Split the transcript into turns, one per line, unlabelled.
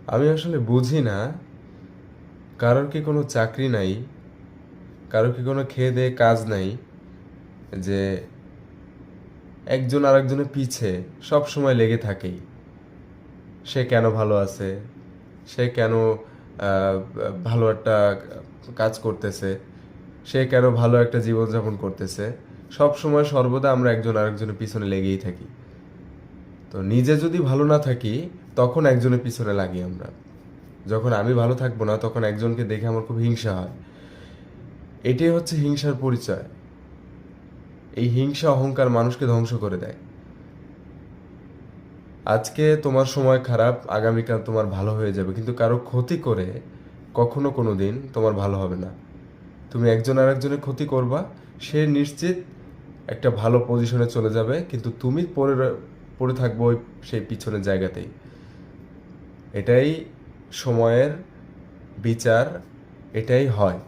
আমি আসলে বুঝি না, কারোর কি কোনো চাকরি নাই, কারোর কি কোনো খেয়ে দেয়ে কাজ নাই, যে একজন আরেকজনের পিছে সব সময় লেগে থাকেই। সে কেন ভালো আছে, সে কেন ভালো একটা কাজ করতেছে, সে কেন ভালো একটা জীবনযাপন করতেছে, সব সময় সর্বদা আমরা একজন আরেকজনের পিছনে লেগেই থাকি। তো নিজে যদি ভালো না থাকি তখন একজনের পিছনে লাগি আমরা। যখন আমি ভালো থাকবো না তখন একজনকে দেখে আমার খুব হিংসা হয়। এটাই হচ্ছে হিংসার পরিচয়। এই হিংসা অহংকার মানুষকে ধ্বংস করে দেয়। আজকে তোমার সময় খারাপ, আগামীকাল তোমার ভালো হয়ে যাবে, কিন্তু কারো ক্ষতি করে কখনো কোনো দিন তোমার ভালো হবে না। তুমি একজন আর একজনের ক্ষতি করবা, সে নিশ্চিত একটা ভালো পজিশনে চলে যাবে, কিন্তু তুমি পড়ে পড়ে থাকবো ওই সেই পিছনের জায়গাতেই। এটাই সময়ের বিচার, এটাই হয়।